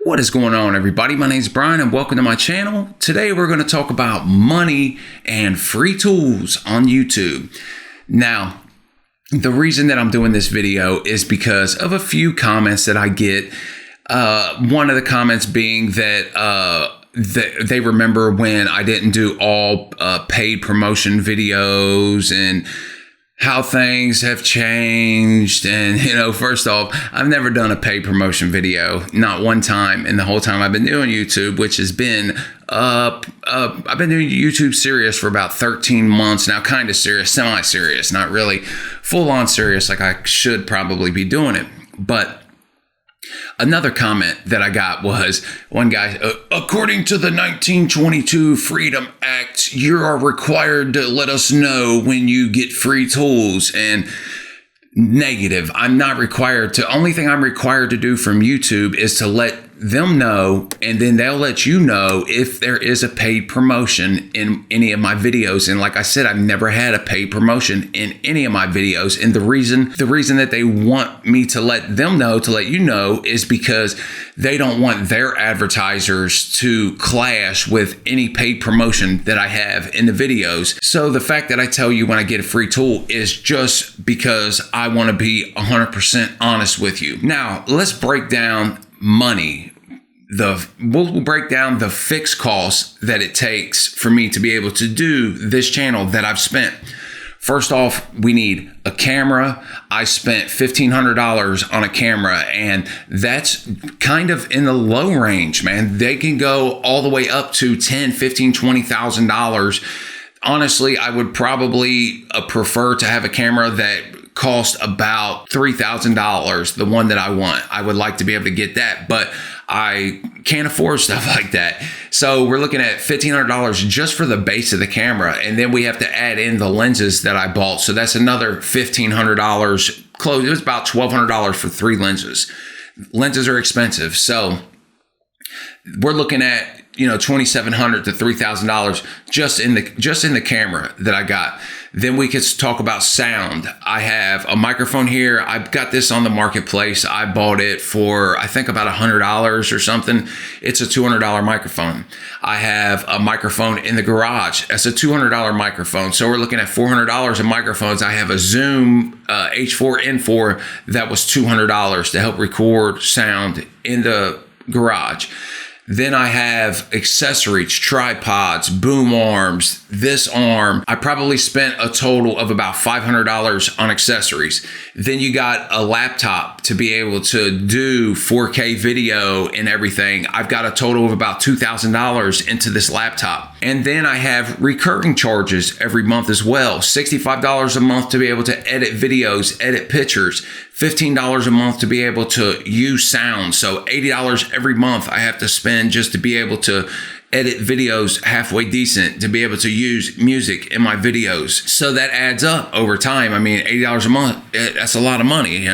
What is going on, everybody? My name is Brian and welcome to my channel. Today we're going to talk about money and free tools on YouTube. Now, the reason that I'm doing this video is because of a few comments that I get. One of the comments being that they remember when I didn't do all paid promotion videos and how things have changed. And, first off, I've never done a paid promotion video, not one time in the whole time I've been doing YouTube, which has been, I've been doing YouTube serious for about 13 months now, kind of serious, semi-serious, not really full on serious like I should probably be doing it. But another comment that I got was one guy, according to the 1922 Freedom Act, you are required to let us know when you get free tools. And negative, I'm not required to. Only thing I'm required to do from YouTube is to let them know, and then they'll let you know if there is a paid promotion in any of my videos. And like I said, I've never had a paid promotion in any of my videos. And the reason that they want me to let them know, to let you know, is because they don't want their advertisers to clash with any paid promotion that I have in the videos. So the fact that I tell you when I get a free tool is just because I want to be 100% honest with you. Now, let's break down money. We'll break down the fixed costs that it takes for me to be able to do this channel that I've spent. First off, we need a camera. I spent $1,500 on a camera, and that's kind of in the low range, man. They can go all the way up to $10,000, $15,000, $20,000. Honestly, I would probably prefer to have a camera that cost about $3,000, the one that I want. I would like to be able to get that, but I can't afford stuff like that. So we're looking at $1,500 just for the base of the camera. And then we have to add in the lenses that I bought. So that's another $1,500 close. It was about $1,200 for 3 lenses. Lenses are expensive. So we're looking at, $2,700 to $3,000 just in the camera that I got. Then we could talk about sound. I have a microphone here. I've got this on the marketplace. I bought it for, I think, about $100 or something. It's a $200 microphone. I have a microphone in the garage. That's a $200 microphone. So we're looking at $400 in microphones. I have a Zoom H4N4 that was $200 to help record sound in the garage. Then I have accessories, tripods, boom arms, this arm. I probably spent a total of about $500 on accessories. Then you got a laptop to be able to do 4K video and everything. I've got a total of about $2,000 into this laptop. And then I have recurring charges every month as well. $65 a month to be able to edit videos, edit pictures. $15 a month to be able to use sound. So $80 every month I have to spend just to be able to edit videos halfway decent, to be able to use music in my videos. So that adds up over time. I mean, $80 a month, that's a lot of money,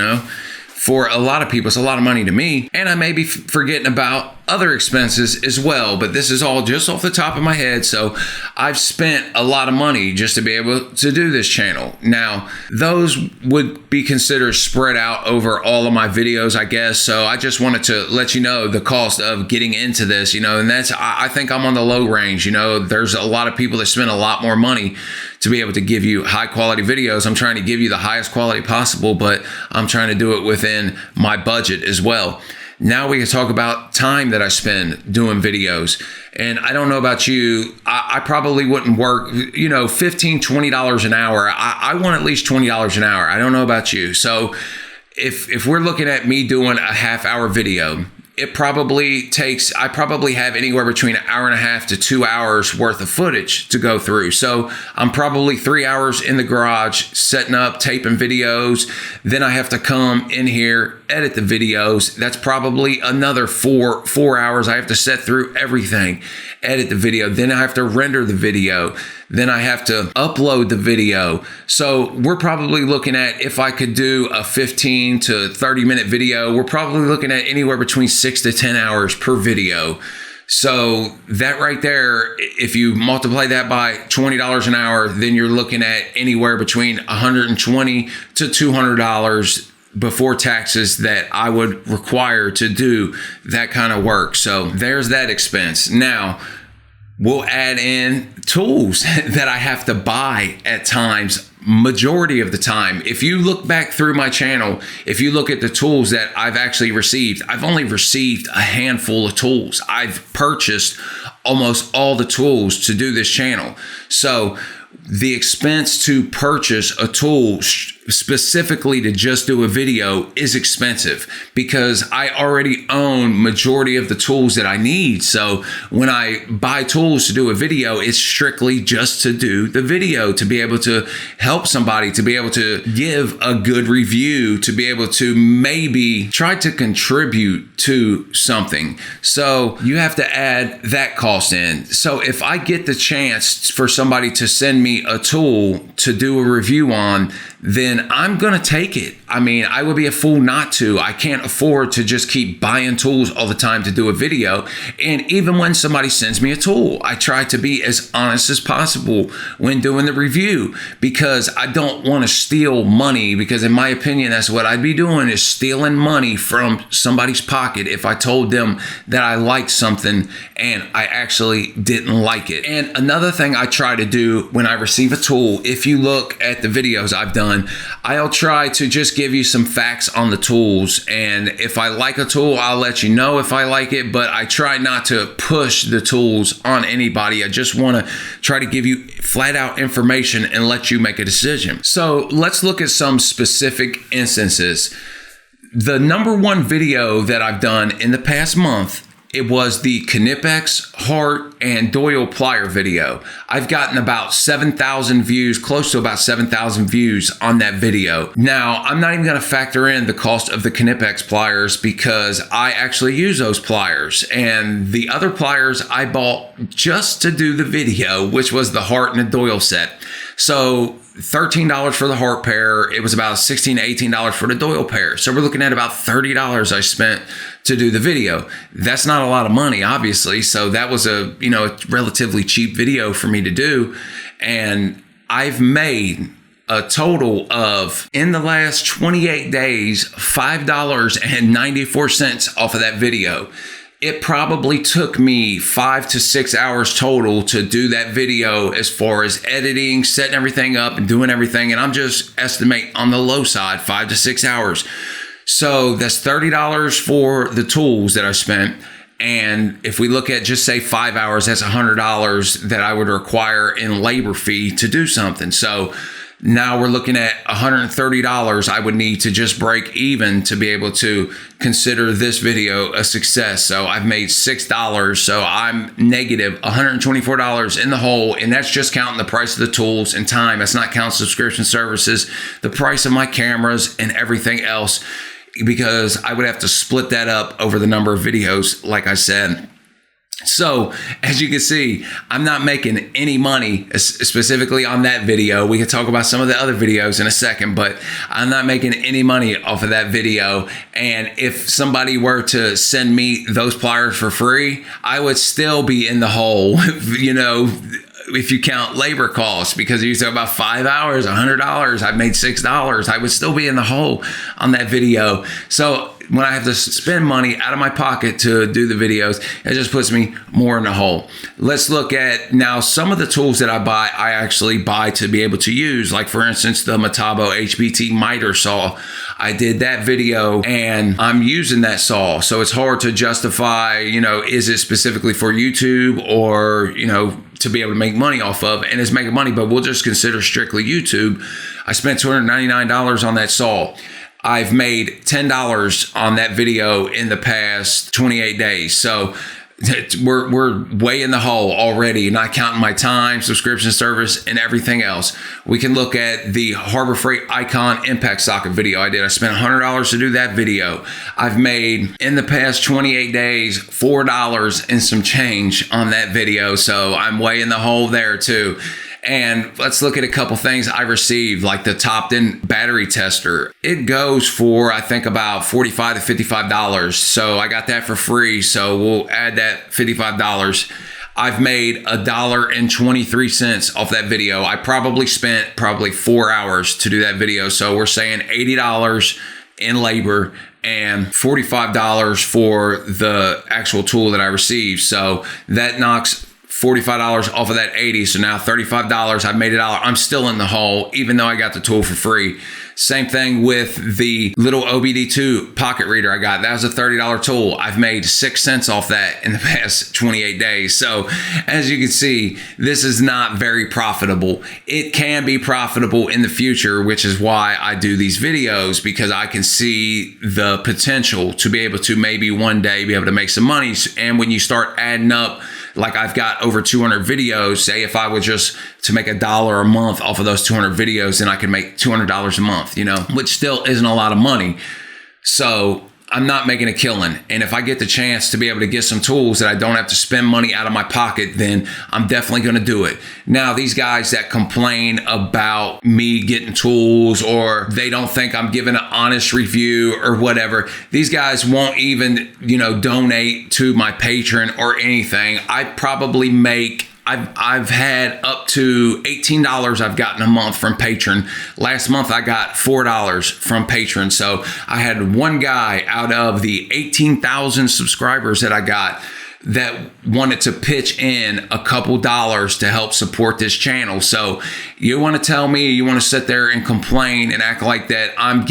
For a lot of people, it's a lot of money to me. And I may be forgetting about other expenses as well, but this is all just off the top of my head. So I've spent a lot of money just to be able to do this channel. Now, those would be considered spread out over all of my videos, I guess. So I just wanted to let you know the cost of getting into this, and that's, I think I'm on the low range. There's a lot of people that spend a lot more money to be able to give you high quality videos. I'm trying to give you the highest quality possible, but I'm trying to do it within my budget as well. Now we can talk about time that I spend doing videos. And I don't know about you, I probably wouldn't work, $15, $20 an hour. I want at least $20 an hour. I don't know about you. So if we're looking at me doing a half-hour video, it probably takes, I probably have anywhere between an hour and a half to 2 hours worth of footage to go through. So I'm probably 3 hours in the garage setting up, taping videos. Then I have to come in here, edit the videos. That's probably another four hours. I have to set through everything, edit the video. Then I have to render the video. Then I have to upload the video. So we're probably looking at, if I could do a 15 to 30 minute video, we're probably looking at anywhere between 6 to 10 hours per video. So that right there, if you multiply that by $20 an hour, then you're looking at anywhere between $120 to $200 before taxes that I would require to do that kind of work. So there's that expense. Now, we'll add in tools that I have to buy at times, majority of the time. If you look back through my channel, if you look at the tools that I've actually received, I've only received a handful of tools. I've purchased almost all the tools to do this channel. So the expense to purchase a tool specifically to just do a video is expensive because I already own majority of the tools that I need. So when I buy tools to do a video, it's strictly just to do the video, to be able to help somebody, to be able to give a good review, to be able to maybe try to contribute to something. So you have to add that cost in. So if I get the chance for somebody to send me a tool to do a review on, then I'm going to take it. I mean, I would be a fool not to. I can't afford to just keep buying tools all the time to do a video. And even when somebody sends me a tool, I try to be as honest as possible when doing the review because I don't want to steal money, because in my opinion, that's what I'd be doing, is stealing money from somebody's pocket if I told them that I liked something and I actually didn't like it. And another thing I try to do when I receive a tool, if you look at the videos I've done, I'll try to just give you some facts on the tools. And if I like a tool, I'll let you know if I like it, but I try not to push the tools on anybody. I just want to try to give you flat out information and let you make a decision. So let's look at some specific instances. The number one video that I've done in the past month, it was the Knipex, Hart, and Doyle plier video. I've gotten about 7,000 views, close to about 7,000 views on that video. Now, I'm not even going to factor in the cost of the Knipex pliers because I actually use those pliers. And the other pliers I bought just to do the video, which was the Hart and the Doyle set. So $13 for the Hart pair. It was about $16 to $18 for the Doyle pair. So we're looking at about $30 I spent to do the video. That's not a lot of money, obviously. So that was a relatively cheap video for me to do. And I've made a total of, in the last 28 days, $5.94 off of that video. It probably took me 5 to 6 hours total to do that video, as far as editing, setting everything up and doing everything. And I'm just estimate on the low side, 5 to 6 hours. So that's $30 for the tools that I spent. And if we look at just say 5 hours, that's $100 that I would require in labor fee to do something. So now we're looking at $130 I would need to just break even to be able to consider this video a success. So I've made $6. So I'm negative $124 in the hole. And that's just counting the price of the tools and time. That's not counting subscription services, the price of my cameras and everything else, because I would have to split that up over the number of videos, like I said. So as you can see, I'm not making any money specifically on that video. We can talk about some of the other videos in a second, but I'm not making any money off of that video. And if somebody were to send me those pliers for free, I would still be in the hole, if you count labor costs, because you talk about 5 hours, $100, I've made $6. I would still be in the hole on that video. So when I have to spend money out of my pocket to do the videos, it just puts me more in the hole. Let's look at now some of the tools that I buy, I actually buy to be able to use. Like for instance, the Metabo HBT miter saw. I did that video and I'm using that saw. So it's hard to justify, is it specifically for YouTube or, to be able to make money off of, and it's making money, but we'll just consider strictly YouTube. I spent $299 on that saw. I've made $10 on that video in the past 28 days. So we're way in the hole already, not counting my time, subscription service, and everything else. We can look at the Harbor Freight Icon impact socket video I did. I spent $100 to do that video. I've made, in the past 28 days, $4 and some change on that video. So I'm way in the hole there too. And let's look at a couple things I received, like the Topton battery tester. It goes for, I think, about $45 to $55. So I got that for free. So we'll add that $55. I've made $1.23 off that video. I probably spent 4 hours to do that video. So we're saying $80 in labor and $45 for the actual tool that I received. So that knocks $45 off of that $80. So now $35, I've made $1. I'm still in the hole, even though I got the tool for free. Same thing with the little OBD2 pocket reader I got. That was a $30 tool. I've made 6 cents off that in the past 28 days. So as you can see, this is not very profitable. It can be profitable in the future, which is why I do these videos, because I can see the potential to be able to maybe one day be able to make some money. And when you start adding up, like I've got over 200 videos, say if I was just to make $1 a month off of those 200 videos, then I could make $200 a month, you know, which still isn't a lot of money. So I'm not making a killing. And if I get the chance to be able to get some tools that I don't have to spend money out of my pocket, then I'm definitely going to do it. Now, these guys that complain about me getting tools, or they don't think I'm giving an honest review or whatever, these guys won't even, you know, donate to my Patreon or anything. I probably make, I've had up to $18 I've gotten a month from Patreon. Last month I got $4 from Patreon. So I had one guy out of the 18,000 subscribers that I got that wanted to pitch in a couple dollars to help support this channel. So you want to tell me, you want to sit there and complain and act like that I'm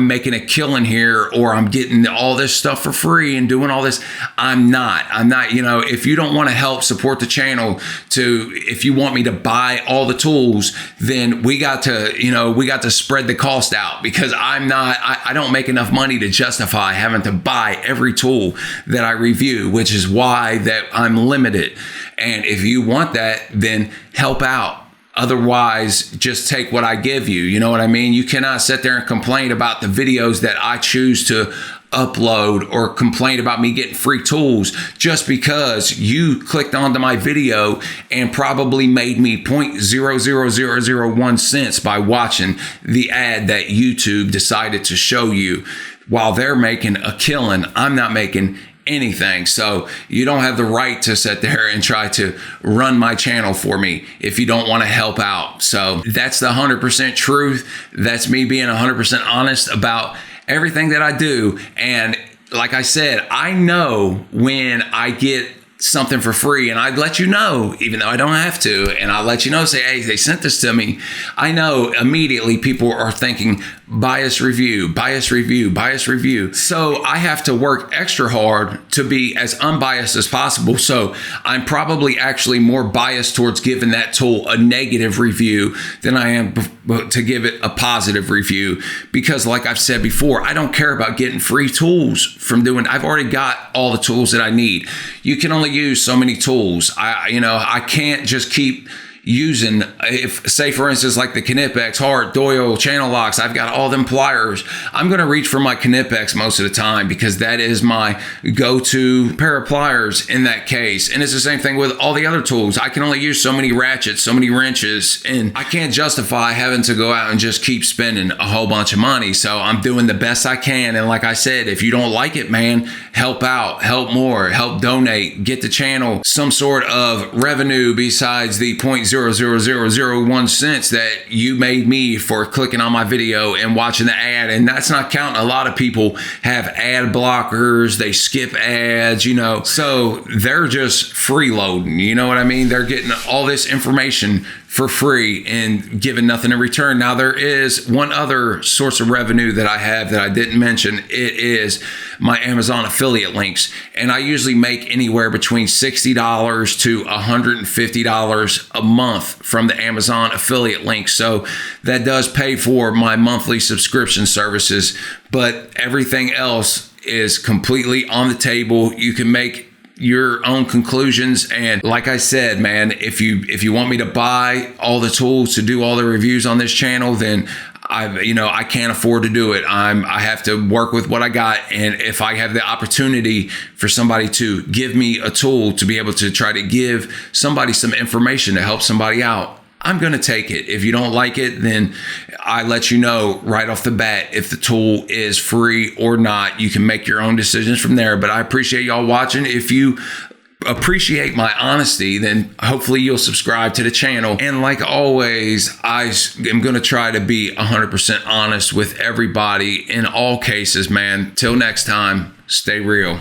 making a killing here, or I'm getting all this stuff for free and doing all this. I'm not, you know, if you don't want to help support the channel, if you want me to buy all the tools, then we got to spread the cost out, because I don't make enough money to justify having to buy every tool that I review, which is why that I'm limited. And if you want that, then help out. Otherwise, just take what I give you. You know what I mean? You cannot sit there and complain about the videos that I choose to upload, or complain about me getting free tools just because you clicked onto my video and probably made me 0.00001 cents by watching the ad that YouTube decided to show you. While they're making a killing, I'm not making anything. So you don't have the right to sit there and try to run my channel for me if you don't want to help out. So that's the 100% truth. That's me being 100% honest about everything that I do. And like I said, I know when I get something for free, and I'd let you know, even though I don't have to, and I'll let you know, say, hey, they sent this to me. I know immediately people are thinking bias review, bias review, bias review. So I have to work extra hard to be as unbiased as possible. So I'm probably actually more biased towards giving that tool a negative review than I am to give it a positive review, because like I've said before, I don't care about getting free tools from I've already got all the tools that I need. You can only use so many tools. I can't just keep using, if say for instance like the Knipex, Hart, Doyle, channel locks, I've got all them pliers. I'm going to reach for my Knipex most of the time, because that is my go-to pair of pliers in that case. And it's the same thing with all the other tools. I can only use so many ratchets, so many wrenches, and I can't justify having to go out and just keep spending a whole bunch of money. So I'm doing the best I can. And like I said, if you don't like it, man, help out, help more, help donate, get the channel some sort of revenue besides the 0.00001 cents that you made me for clicking on my video and watching the ad. And that's not counting. A lot of people have ad blockers, they skip ads, so they're just freeloading, you know what I mean? They're getting all this information for free and giving nothing in return. Now, there is one other source of revenue that I have that I didn't mention. It is my Amazon affiliate links. And I usually make anywhere between $60 to $150 a month from the Amazon affiliate links. So that does pay for my monthly subscription services, but everything else is completely on the table. You can make your own conclusions. And like I said, man, if you want me to buy all the tools to do all the reviews on this channel, then I can't afford to do it. I have to work with what I got. And if I have the opportunity for somebody to give me a tool to be able to try to give somebody some information to help somebody out, I'm going to take it. If you don't like it, then I let you know right off the bat if the tool is free or not. You can make your own decisions from there. But I appreciate y'all watching. If you appreciate my honesty, then hopefully you'll subscribe to the channel. And like always, I am going to try to be 100% honest with everybody in all cases, man. Till next time, stay real.